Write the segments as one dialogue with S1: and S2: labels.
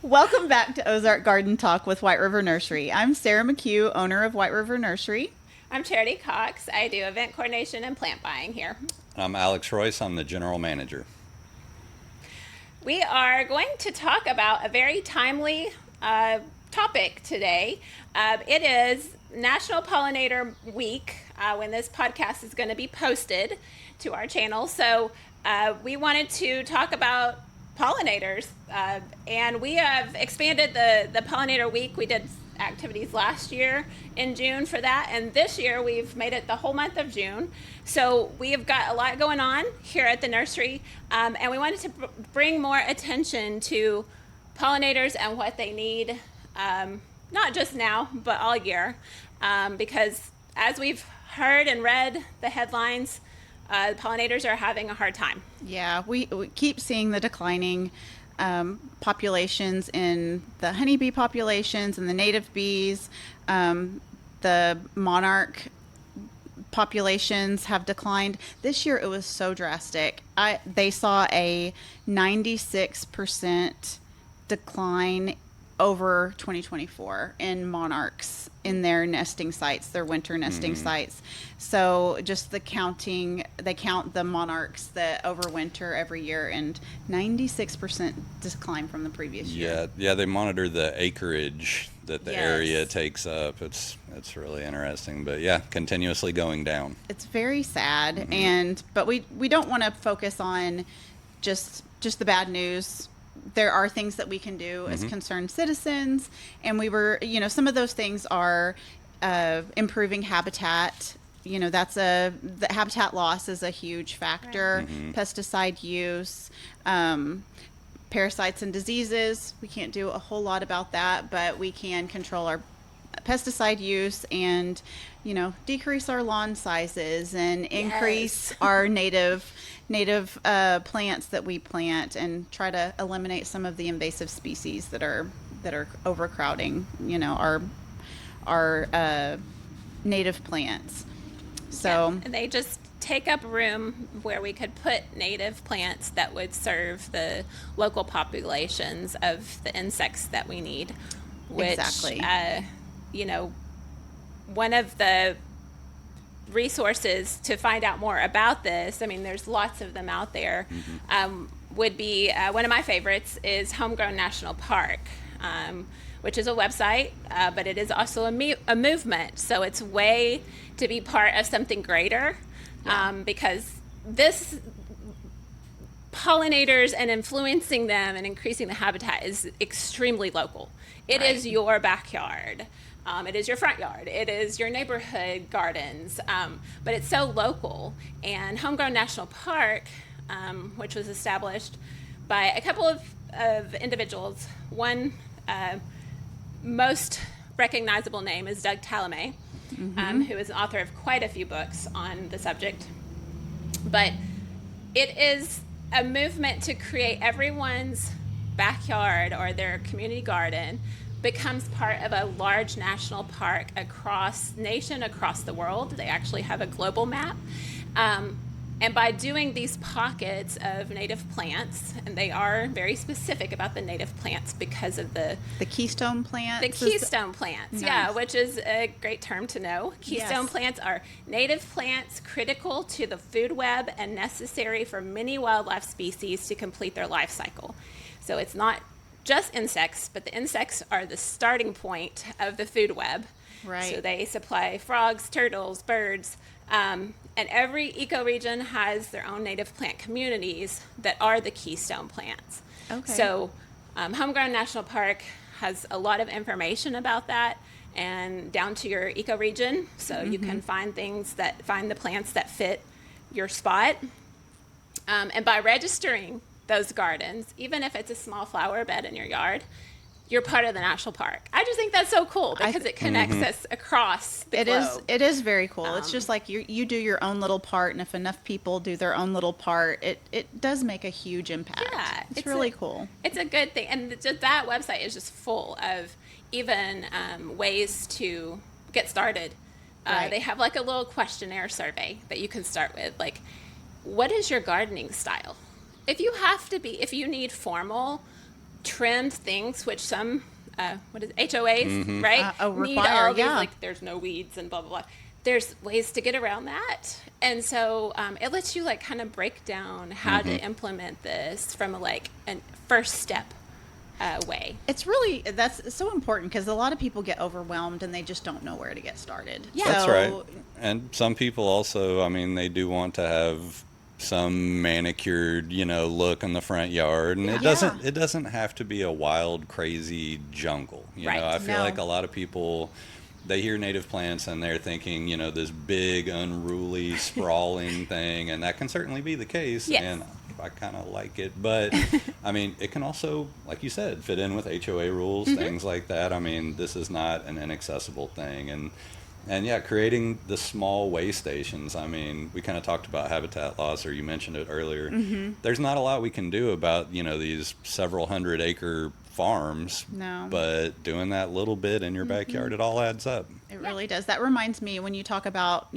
S1: Welcome back to Ozark Garden Talk with White River Nursery. I'm Sarah McHugh, owner of White River Nursery.
S2: I'm Charity Cox. I do event coordination and plant buying here.
S3: I'm Alex Royce. I'm the general manager.
S2: We are going to talk about a very timely topic today. It is National Pollinator Week when this podcast is going to be posted to our channel. So we wanted to talk about pollinators, and we have expanded the Pollinator Week. We did activities last year in June for that, and this year we've made it the whole month of June. So we've got a lot going on here at the nursery, and we wanted to bring more attention to pollinators and what they need, not just now, but all year, because as we've heard and read the headlines, pollinators are having a hard time.
S1: Yeah, we keep seeing the declining populations in the honeybee populations and the native bees. The monarch populations have declined. This year it was so drastic. They saw a 96% decline over 2024 in monarchs in their nesting sites, their winter nesting sites. So just they count the monarchs that overwinter every year, and 96% decline from the previous year.
S3: Yeah, they monitor the acreage that the
S1: Yes.
S3: area takes up. It's really interesting, but yeah, continuously going down.
S1: It's very sad, but we don't want to focus on just the bad news. There are things that we can do as concerned citizens, and some of those things are improving habitat. The habitat loss is a huge factor.
S3: Right.
S1: Pesticide use, parasites and diseases. We can't do a whole lot about that, but we can control our pesticide use and, decrease our lawn sizes and increase our native plants that we plant, and try to eliminate some of the invasive species that are overcrowding, our native plants. So
S2: And they just take up room where we could put native plants that would serve the local populations of the insects that we need, which,
S1: Exactly.
S2: One of the resources to find out more about this, there's lots of them out there, would be one of my favorites is Homegrown National Park, which is a website, but it is also a movement. So it's a way to be part of something greater, because this pollinators and influencing them and increasing the habitat is extremely local. It is your backyard. It is your front yard. It is your neighborhood gardens. But it's so local. And Homegrown National Park, which was established by a couple of individuals, one most recognizable name is Doug Tallamy, who is an author of quite a few books on the subject. But it is a movement to create everyone's backyard or their community garden becomes part of a large national park across the world. They actually have a global map. And by doing these pockets of native plants, and they are very specific about the native plants because of the
S1: Keystone plants.
S2: The Keystone plants,
S1: Nice.
S2: which is a great term to know. Keystone
S1: Yes.
S2: plants are native plants critical to the food web and necessary for many wildlife species to complete their life cycle. So it's not just insects, but the insects are the starting point of the food web.
S1: Right.
S2: So they supply frogs, turtles, birds, and every ecoregion has their own native plant communities that are the Keystone plants.
S1: Okay.
S2: So Homegrown National Park has a lot of information about that, and down to your ecoregion, so you can find the plants that fit your spot. And by registering those gardens, even if it's a small flower bed in your yard, you're part of the national park. I just think that's so cool because it connects us across the globe.
S1: It is very cool. It's just like you do your own little part, and if enough people do their own little part, it does make a huge impact.
S2: Yeah,
S1: it's really cool.
S2: It's a good thing, and that website is just full of even ways to get started.
S1: Right.
S2: They have like a little questionnaire survey that you can start with, like, what is your gardening style? If you need formal trimmed things, which some what is it, HOAs, right? Need
S1: require,
S2: all these,
S1: yeah.
S2: like there's no weeds and blah blah blah. There's ways to get around that, and so it lets you like kind of break down how to implement this from a first step way.
S1: It's really, that's so important because a lot of people get overwhelmed and they just don't know where to get started.
S2: Yeah.
S3: That's
S1: So,
S3: right. And some people also, I mean, they do want to have some manicured, look in the front yard, and it doesn't have to be a wild, crazy jungle.
S2: Right.
S3: I feel
S1: No.
S3: like a lot of people, they hear native plants and they're thinking, this big, unruly, sprawling thing, and that can certainly be the case.
S2: Yes.
S3: And I kind of like it, but I mean, it can also, like you said, fit in with HOA rules, things like that. I mean, this is not an inaccessible thing, and yeah, creating the small way stations. I mean, we kind of talked about habitat loss, or you mentioned it earlier. There's not a lot we can do about, these several 100-acre farms.
S1: No.
S3: But doing that little bit in your backyard, it all adds up.
S1: it really does. That reminds me when you talk about,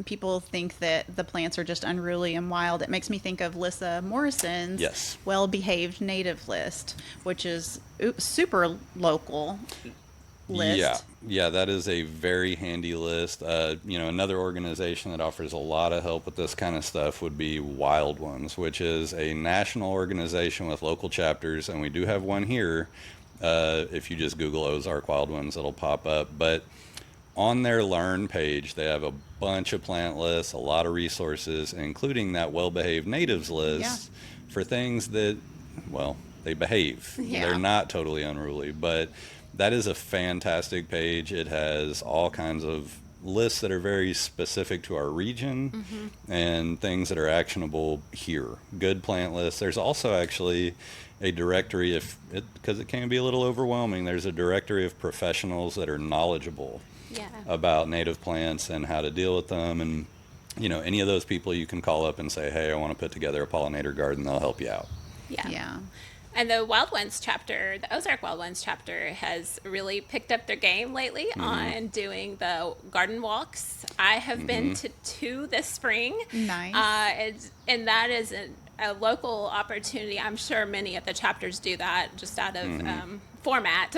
S1: people think that the plants are just unruly and wild. It makes me think of Lissa Morrison's
S3: Yes.
S1: Well-Behaved Native List, which is super local list.
S3: Yeah, that is a very handy list. Another organization that offers a lot of help with this kind of stuff would be Wild Ones, which is a national organization with local chapters, and we do have one here. If you just Google Ozark Wild Ones, it'll pop up. But on their Learn page, they have a bunch of plant lists, a lot of resources, including that Well-Behaved Natives list for things that, well, they behave.
S1: Yeah.
S3: They're not totally unruly, but that is a fantastic page. It has all kinds of lists that are very specific to our region and things that are actionable here. Good plant lists. There's also actually a directory, because it can be a little overwhelming, there's a directory of professionals that are knowledgeable about native plants and how to deal with them. And, any of those people you can call up and say, hey, I want to put together a pollinator garden. They'll help you out.
S1: Yeah.
S2: And the Wild Ones chapter, the Ozark Wild Ones chapter, has really picked up their game lately on doing the garden walks. I have been to 2 this spring.
S1: Nice.
S2: And that is a local opportunity. I'm sure many of the chapters do that just out of format,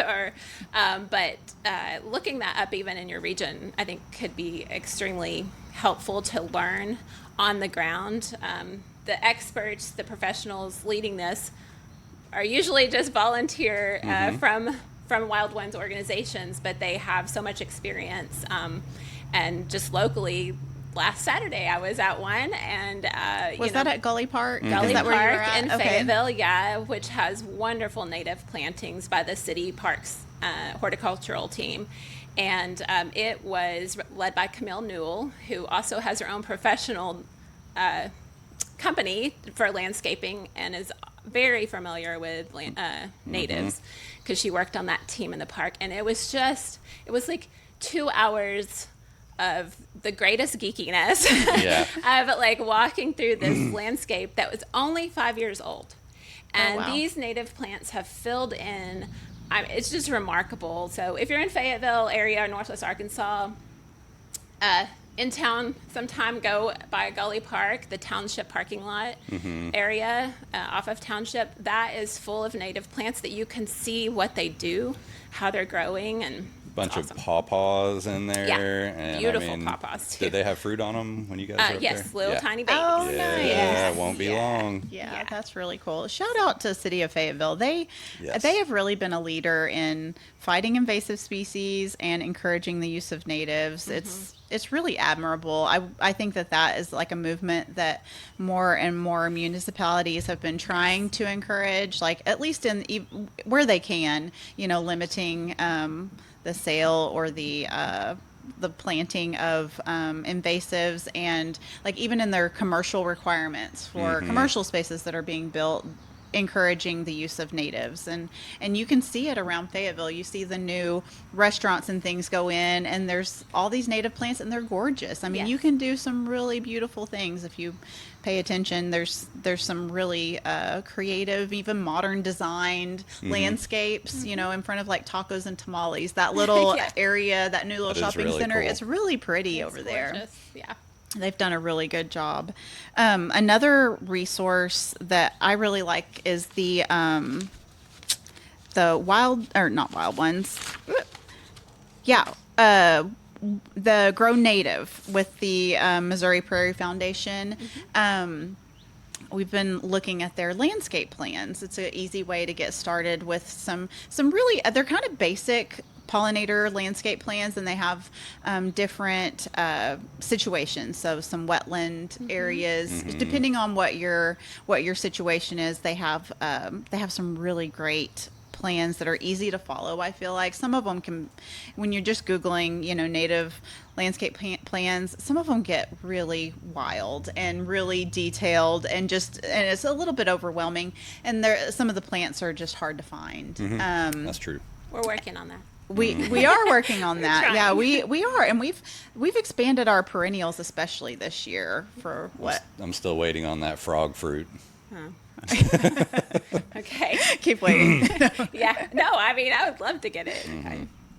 S2: but looking that up even in your region, I think could be extremely helpful to learn on the ground. The experts, the professionals leading this, are usually just volunteer from Wild Ones organizations, but they have so much experience. And just locally, last Saturday I was at one, and
S1: Was that at Gully Park?
S2: Gully
S1: Is that where you were
S2: Park
S1: at?
S2: in
S1: Okay.
S2: Fayetteville, which has wonderful native plantings by the city parks horticultural team. And it was led by Camille Newell, who also has her own professional company for landscaping and is very familiar with natives because she worked on that team in the park. And it was like 2 hours of the greatest geekiness of like walking through this landscape that was only 5 years old. And
S1: wow.
S2: These native plants have filled in, it's just remarkable. So if you're in Fayetteville area or Northwest Arkansas, in town sometime, go by Gully Park, the township parking lot area off of Township. That is full of native plants that you can see what they do, how they're growing, and
S3: Bunch
S2: awesome.
S3: of pawpaws in there.
S2: Yeah,
S3: and
S2: beautiful pawpaws, too.
S3: Did they have fruit on them when you guys were up
S2: yes,
S3: there?
S2: little tiny babies.
S1: Oh,
S3: Yeah,
S1: nice.
S3: it won't be long.
S1: Yeah, that's really cool. Shout out to City of Fayetteville. They
S3: Yes.
S1: have really been a leader in fighting invasive species and encouraging the use of natives. It's really admirable. I think that is like a movement that more and more municipalities have been trying to encourage, like at least in where they can, limiting the sale or the planting of invasives, and like even in their commercial requirements for commercial spaces that are being built, encouraging the use of natives. And you can see it around Fayetteville. You see the new restaurants and things go in, and there's all these native plants, and they're gorgeous. I mean, you can do some really beautiful things if you pay attention. There's some really creative, even modern designed landscapes, in front of like tacos and tamales, that little area, that new little
S3: That is
S1: shopping
S3: really
S1: center.
S3: cool.
S1: It's really pretty over there.
S2: Gorgeous. Yeah.
S1: They've done a really good job. Another resource that I really like is the wild, or not wild ones. Yeah. The Grow Native with the Missouri Prairie Foundation. We've been looking at their landscape plans. It's an easy way to get started with some really, they're kind of basic pollinator landscape plans, and they have different situations. So some wetland areas, depending on what your situation is. They have some really great plans that are easy to follow. I feel like some of them can, when you're just Googling, native landscape plans, some of them get really wild and really detailed, and it's a little bit overwhelming. And some of the plants are just hard to find.
S3: That's true.
S2: We're working on that.
S1: We are working on that.
S2: trying.
S1: Yeah, we are, and we've expanded our perennials, especially this year. For what?
S3: I'm still waiting on that frog fruit.
S2: Okay.
S1: Keep waiting.
S2: Yeah. No, I mean, I would love to get it.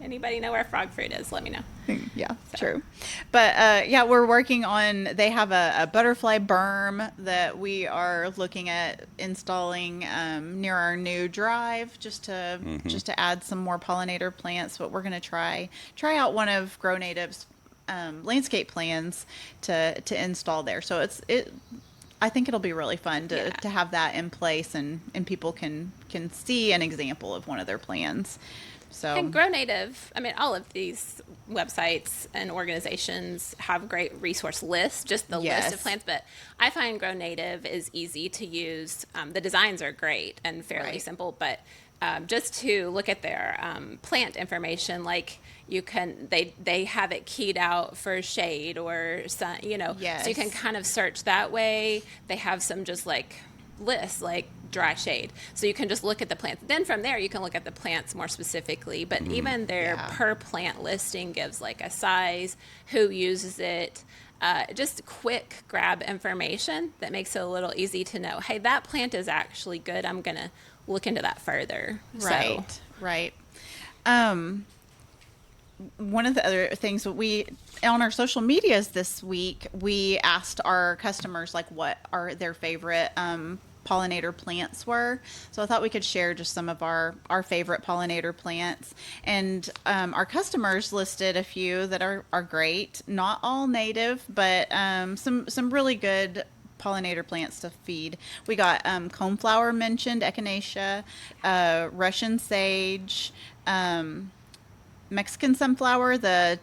S2: Anybody know where frog fruit is? Let me know.
S1: Yeah, true. But yeah, we're working on. They have a butterfly berm that we are looking at installing near our new drive, just to add some more pollinator plants. But we're going to try out one of Grow Native's landscape plans to install there. So I think it'll be really fun to have that in place, and people can see an example of one of their plans. So,
S2: and Grow Native, I mean, all of these websites and organizations have great resource lists, just the list of plants. But I find Grow Native is easy to use. The designs are great and fairly simple, but just to look at their plant information, like they have it keyed out for shade or sun, so you can kind of search that way. They have some just like lists, like dry shade, so you can just look at the plants. Then from there you can look at the plants more specifically, but even their per plant listing gives like a size, who uses it, just quick grab information that makes it a little easy to know, hey, that plant is actually good, I'm gonna look into that further.
S1: Right. One of the other things that we, on our social medias this week, we asked our customers like what are their favorite pollinator plants were. So I thought we could share just some of our favorite pollinator plants. And our customers listed a few that are great. Not all native, but some really good pollinator plants to feed. We got coneflower mentioned, echinacea, Russian sage, Mexican sunflower, the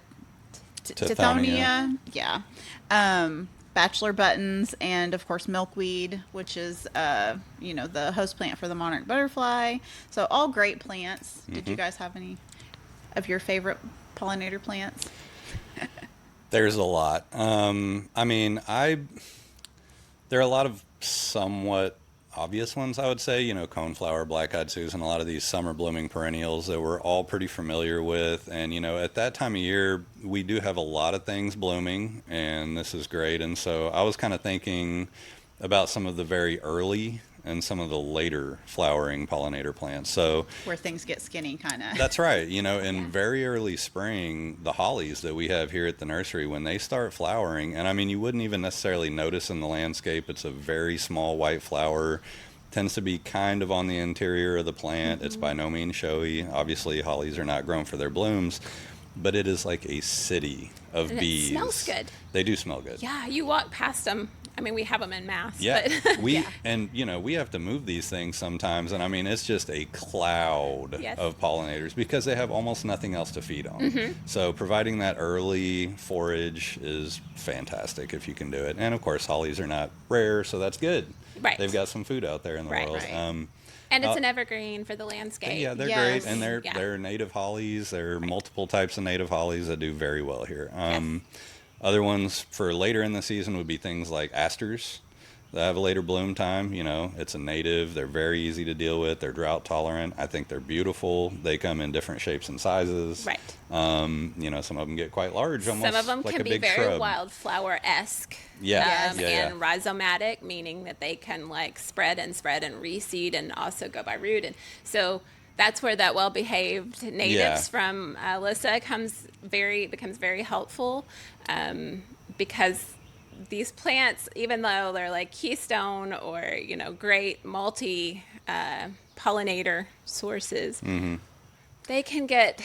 S1: Tithonia. Yeah. Bachelor buttons, and of course milkweed, which is the host plant for the monarch butterfly. So all great plants. Did you guys have any of your favorite pollinator plants?
S3: There's a lot. I mean, there are a lot of somewhat obvious ones, I would say, coneflower, black-eyed Susan, a lot of these summer blooming perennials that we're all pretty familiar with. And, at that time of year, we do have a lot of things blooming, and this is great. And so I was kind of thinking about some of the very early and some of the later flowering pollinator plants. So
S1: where things get skinny, kind of.
S3: That's right. In very early spring, the hollies that we have here at the nursery, when they start flowering, and I mean, you wouldn't even necessarily notice in the landscape, it's a very small white flower, tends to be kind of on the interior of the plant. It's by no means showy. Obviously, hollies are not grown for their blooms, but it is like a city of bees.
S2: It smells good.
S3: They do smell good.
S2: Yeah, you walk past them. I mean, we have them in mass.
S3: Yeah,
S2: but
S3: we have to move these things sometimes, and I mean, it's just a cloud of pollinators because they have almost nothing else to feed on. So providing that early forage is fantastic if you can do it. And of course, hollies are not rare, so that's good.
S2: Right.
S3: They've got some food out there in the world.
S2: Right. And it's an evergreen for the landscape.
S3: Yeah, they're great, and they're native hollies. There are multiple types of native hollies that do very well here. Other ones for later in the season would be things like asters that have a later bloom time. It's a native. They're very easy to deal with. They're drought tolerant. I think they're beautiful. They come in different shapes and sizes.
S2: Right.
S3: Some of them get quite large, almost
S2: some of them
S3: like
S2: can
S3: a
S2: be
S3: big
S2: very
S3: shrub.
S2: wildflower-esque. And rhizomatic, meaning that they can like spread and reseed and also go by root. And so that's where that well-behaved natives from Alyssa becomes very helpful, because these plants, even though they're like Keystone or, great pollinator sources, they can get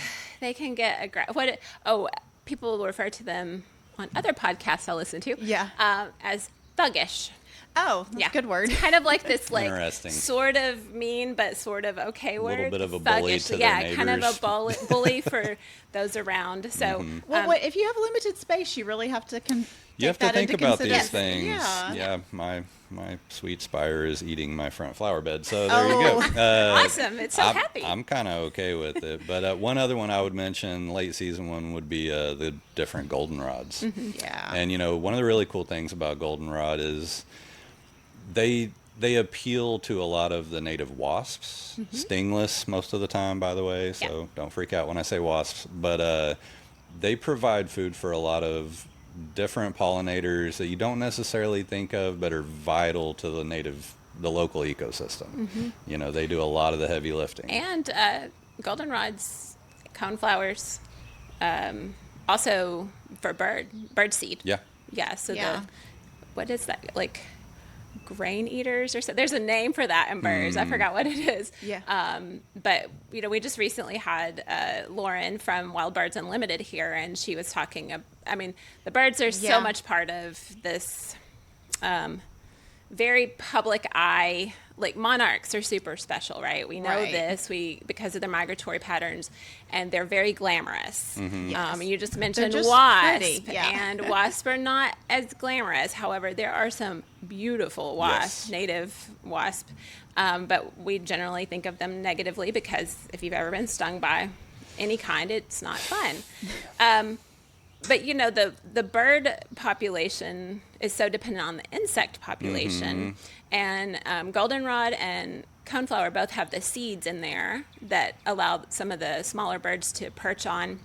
S2: people will refer to them on other podcasts I listen to, as thuggish.
S1: Oh, that's a good word.
S2: It's kind of like this,
S3: Interesting.
S2: sort of mean but sort of okay word.
S3: A little bit of a bully to their neighbors.
S2: Kind of a bully for those around. So,
S1: well, if you have limited space, you really have to
S3: you have to think about these things.
S1: Yeah.
S3: My sweet spire is eating my front flower bed, so there you go.
S2: Awesome! It's so happy.
S3: I'm kind of okay with it. But one other one I would mention, late season one, would be the different goldenrods.
S1: Yeah.
S3: And one of the really cool things about goldenrod is they appeal to a lot of the native wasps, stingless most of the time, by the way. So don't freak out when I say wasps. But they provide food for a lot of different pollinators that you don't necessarily think of, but are vital to the local ecosystem. They do a lot of the heavy lifting.
S2: And goldenrods, coneflowers, also for bird seed.
S3: Yeah.
S2: Yeah. So what is that, like grain eaters or so? There's a name for that in birds. I forgot what it is.
S1: Yeah.
S2: But we just recently had Lauren from Wild Birds Unlimited here, and she was talking. The birds are so much part of this very public eye. Like monarchs are super special, right? We know this because of their migratory patterns, and they're very glamorous.
S1: Yes.
S2: You just mentioned
S1: just
S2: wasp,
S1: pretty,
S2: and wasps are not as glamorous. However, there are some beautiful wasps, native wasp, but we generally think of them negatively because if you've ever been stung by any kind, it's not fun. But the bird population is so dependent on the insect population, and goldenrod and coneflower both have the seeds in there that allow some of the smaller birds to perch on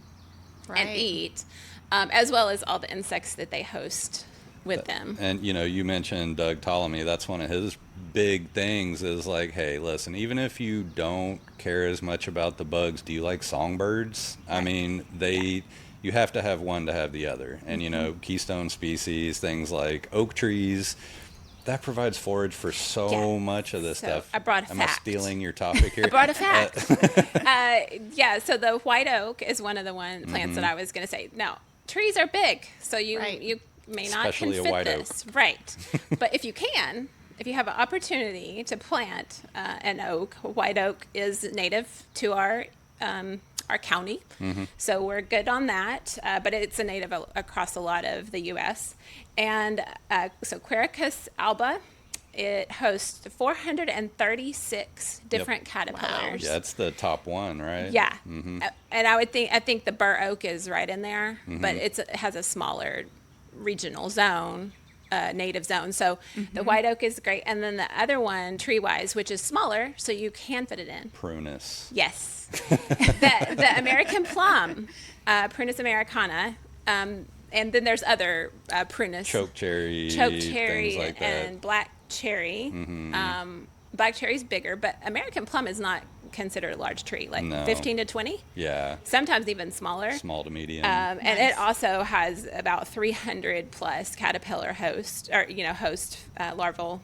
S2: and eat, as well as all the insects that they host with them.
S3: And you mentioned Doug Ptolemy. That's one of his big things is like, hey, listen, even if you don't care as much about the bugs, do you like songbirds? I mean, you have to have one to have the other. And, keystone species, things like oak trees, that provides forage for so much of this stuff.
S2: I brought a
S3: Am
S2: fact.
S3: I stealing your topic here?
S2: I brought a fact. So the white oak is one of the plants that I was going to say. Now, trees are big, so you may not
S3: Especially
S2: can
S3: a
S2: fit
S3: white
S2: this. Right. But if you have an opportunity to plant an oak, white oak is native to our county, so we're good on that, but it's a native across a lot of the U.S. And so Quercus alba, it hosts 436 different caterpillars.
S3: Yeah, it's the top one, right?
S2: Yeah, and I think the bur oak is right in there, but it has a smaller regional zone. Native zone. So the white oak is great. And then the other one, tree-wise, which is smaller, so you can fit it in.
S3: Prunus.
S2: Yes. the American plum, Prunus americana, and then there's other Prunus.
S3: Chokecherry, things like that.
S2: And black cherry. Black cherry's bigger, but American plum is not considered a large tree, like 15 to 20.
S3: Yeah.
S2: Sometimes even smaller.
S3: Small to medium.
S2: And it also has about 300 plus caterpillar host larval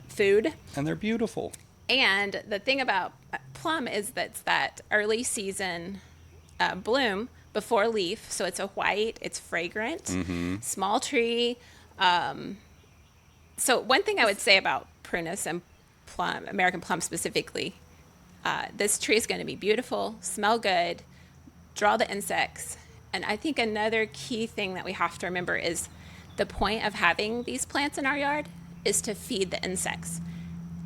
S2: food.
S3: And they're beautiful.
S2: And the thing about plum is that early season bloom before leaf. So it's a white, it's fragrant, small tree. So one thing I would say about prunus and plum, American plum specifically, this tree is going to be beautiful, smell good, draw the insects. And I think another key thing that we have to remember is the point of having these plants in our yard is to feed the insects.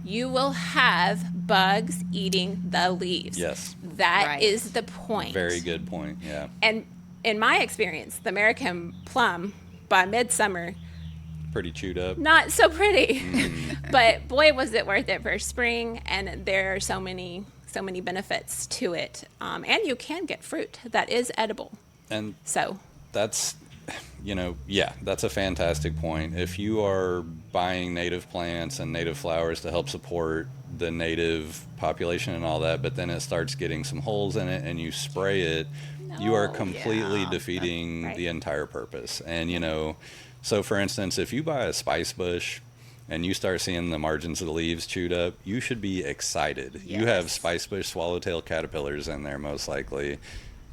S2: You will have bugs eating the leaves.
S3: Yes.
S2: That is the point.
S3: Very good point, yeah.
S2: And in my experience, the American plum, by midsummer,
S3: pretty chewed up.
S2: not so pretty. But boy, was it worth it for spring. And there are so many benefits to it. And you can get fruit that is edible.
S3: And
S2: so
S3: that's, that's a fantastic point. If you are buying native plants and native flowers to help support the native population and all that, but then it starts getting some holes in it and you spray it, you are completely defeating the entire purpose. And, So for instance, if you buy a spice bush and you start seeing the margins of the leaves chewed up, you should be excited. You have
S1: Yes.
S3: spice bush swallowtail caterpillars in there most likely.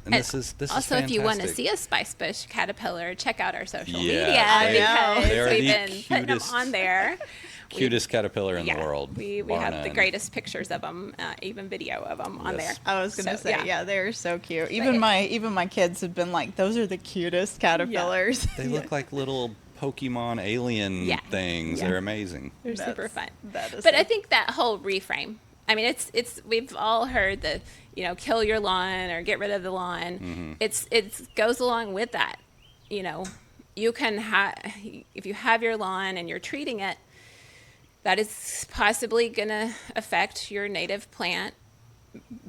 S3: And this is
S2: Also, if you want to
S3: fantastic.
S2: see a spice bush caterpillar, check out our social
S3: Yeah,
S2: media
S1: know.
S3: they are
S2: because we've
S3: the
S2: been putting them
S3: cutest-
S2: on there.
S3: Cutest caterpillar in
S2: Yeah,
S3: the world.
S2: we
S3: bar
S2: have the
S3: none.
S2: greatest pictures of them, even video of them on there.
S3: Yes.
S1: I was gonna
S2: So,
S1: say, yeah, they're so cute.
S2: But
S1: Even my kids have been like, those are the cutest caterpillars.
S3: They look like little Pokemon alien
S2: Yeah.
S3: things.
S2: Yeah.
S3: They're amazing.
S2: They're
S1: That's-
S2: super fun.
S1: that is
S2: But
S1: so
S2: I think that whole reframe. I mean, it's we've all heard the kill your lawn or get rid of the lawn. It goes along with that. You can have if you have your lawn and you're treating it, that is possibly going to affect your native plant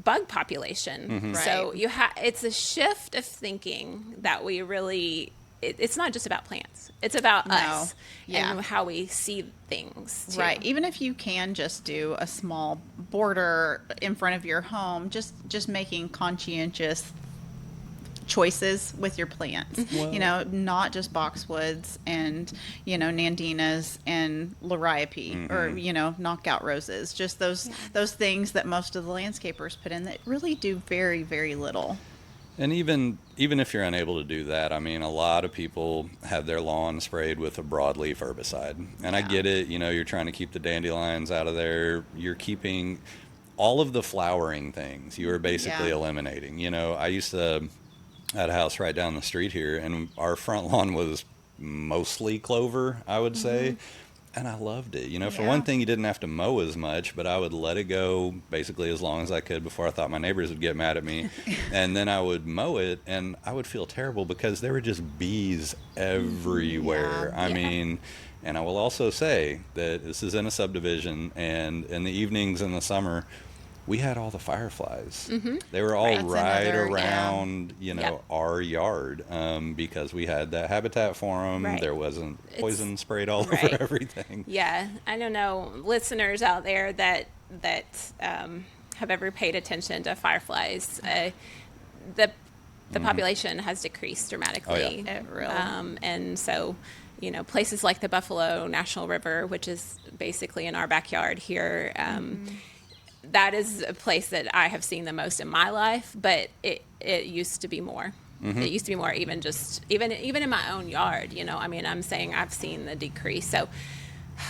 S2: bug population. So
S1: Right.
S2: it's a shift of thinking that we really. It's not just about plants. It's about
S1: No.
S2: us
S1: Yeah.
S2: and how we see things. Too.
S1: Right. Even if you can just do a small border in front of your home, just making conscientious choices with your plants. Not just boxwoods and, nandinas and liriope or, knockout roses. Just those things that most of the landscapers put in that really do very, very little.
S3: And even if you're unable to do that, I mean, a lot of people have their lawn sprayed with a broadleaf herbicide. And I
S1: Yeah.
S3: get it, you're trying to keep the dandelions out of there. You're keeping all of the flowering things. You are basically
S1: Yeah.
S3: eliminating. I used to had a house right down the street here, and our front lawn was mostly clover, I would say. And I loved it. For
S1: Yeah.
S3: one thing, you didn't have to mow as much, but I would let it go basically as long as I could before I thought my neighbors would get mad at me. And then I would mow it, and I would feel terrible because there were just bees everywhere.
S1: Yeah.
S3: I mean, and I will also say that this is in a subdivision, and in the evenings in the summer, we had all the fireflies. They were all
S1: Right. That's
S3: right
S1: another,
S3: around,
S2: Yep.
S3: our yard, because we had that habitat for them.
S2: Right.
S3: There wasn't
S2: It's-
S3: poison sprayed all
S2: right.
S3: over everything.
S2: Yeah, I don't know listeners out there that have ever paid attention to fireflies. The population has decreased dramatically.
S3: Oh, yeah.
S1: It really-
S2: And so, places like the Buffalo National River, which is basically in our backyard here, that is a place that I have seen the most in my life. But it used to be more. It used to be more, even in my own yard. I mean, I'm saying I've seen the decrease. So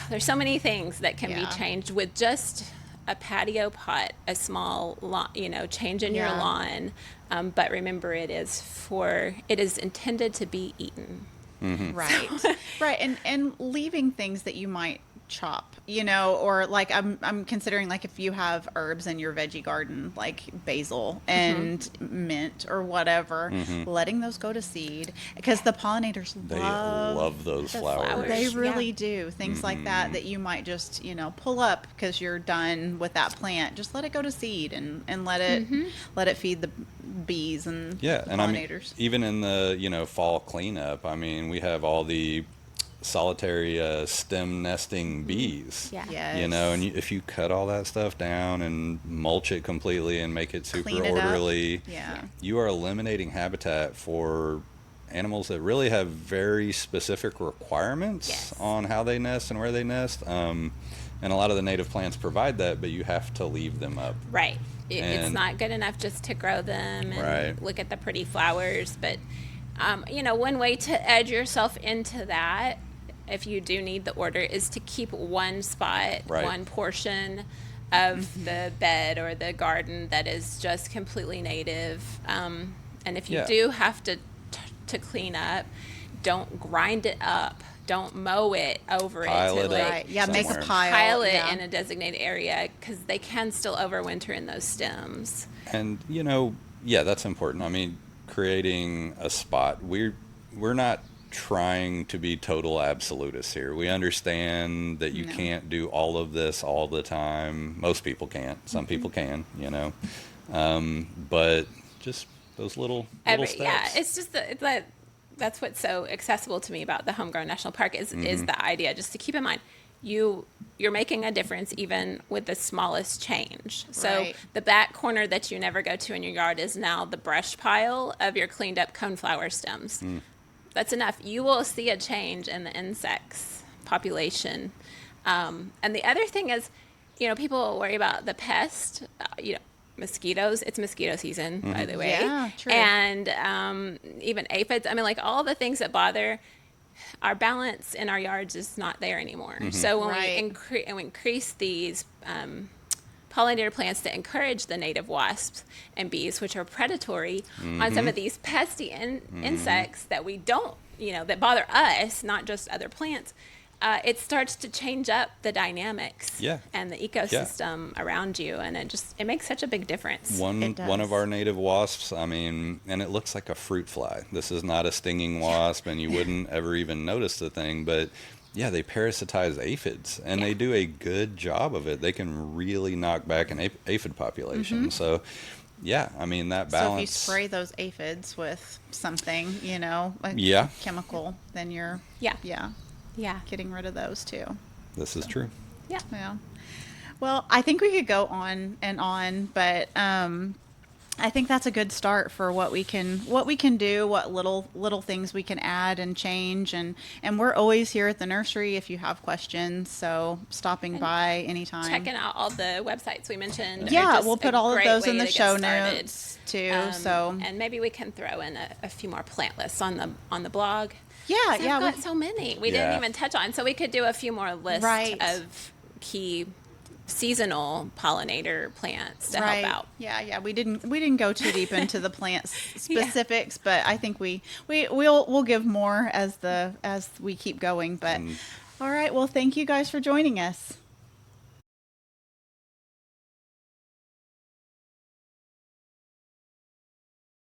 S2: there's so many things that can
S1: Yeah.
S2: be changed with just a patio pot, a small lawn, change in your
S1: Yeah.
S2: lawn. But remember, it is intended to be eaten.
S1: Right. Right. And leaving things that you might chop, or like I'm considering, like, if you have herbs in your veggie garden, like basil and mint or whatever, letting those go to seed, because the pollinators
S3: They love those
S2: the
S3: flowers.
S2: flowers.
S1: They
S2: Yeah.
S1: really do. Things like that you might just, pull up because you're done with that plant. Just let it go to seed and let it feed the bees and
S3: Yeah,
S1: the
S3: and I mean,
S1: pollinators.
S3: even in the fall cleanup, I mean, we have all the solitary stem nesting bees.
S2: Yeah.
S1: Yes.
S3: And if you cut all that stuff down and mulch it completely and make it super
S1: Clean it up.
S3: orderly,
S1: Yeah.
S3: you are eliminating habitat for animals that really have very specific requirements
S2: Yes.
S3: on how they nest and where they nest. And a lot of the native plants provide that, but you have to leave them up.
S2: Right. It's
S3: And-
S2: not good enough just to grow them and
S3: Right.
S2: look at the pretty flowers. But, one way to edge yourself into that, if you do need the order, is to keep one spot,
S3: Right.
S2: one portion of the bed or the garden that is just completely native. And if you
S3: Yeah.
S2: do have to clean up, don't grind it up. Don't mow it over
S3: Pile
S2: it to
S3: it
S2: like
S3: up
S1: Right. Yeah. Make a
S3: somewhere.
S1: pile.
S2: it
S1: yeah.
S2: in a designated area because they can still overwinter in those stems.
S3: And yeah, that's important. I mean, creating a spot. We're not trying to be total absolutists here. We understand that you
S1: No.
S3: can't do all of this all the time. Most people can't. Some people can. But just those little steps.
S2: Yeah, it's just that's what's so accessible to me about the Homegrown National Park is the idea just to keep in mind you're making a difference even with the smallest change. So
S1: Right.
S2: the back corner that you never go to in your yard is now the brush pile of your cleaned up coneflower stems. That's enough. You will see a change in the insects population. And the other thing is, people worry about the pest, mosquitoes. It's mosquito season, by the way.
S1: Yeah, true.
S2: And even aphids. I mean, like all the things that bother our balance in our yards is not there anymore. So when we increase these pollinator plants to encourage the native wasps and bees, which are predatory on some of these pesky insects that we don't, that bother us, not just other plants, it starts to change up the dynamics and the ecosystem around you, and it makes such a big difference.
S3: One of our native wasps, I mean, and it looks like a fruit fly. This is not a stinging wasp, and you wouldn't ever even notice the thing, but yeah, they parasitize aphids, and they do a good job of it. They can really knock back an aphid population. So, yeah, I mean, that balance.
S1: So if you spray those aphids with something, chemical, then you're getting rid of those too.
S3: This is true.
S1: Yeah. Well, I think we could go on and on, but I think that's a good start for what we can do, what little things we can add and change, and we're always here at the nursery if you have questions. So stopping by anytime,
S2: checking out all the websites we mentioned.
S1: Yeah, we'll put all of those in the show notes too.
S2: And maybe we can throw in a few more plant lists on the blog.
S1: Yeah,
S2: I've got so many we didn't even touch on, so we could do a few more lists of key seasonal pollinator plants to help out.
S1: Yeah. We didn't go too deep into the plant specifics, but I think we'll give more as we keep going. But all right, well, thank you guys for joining us.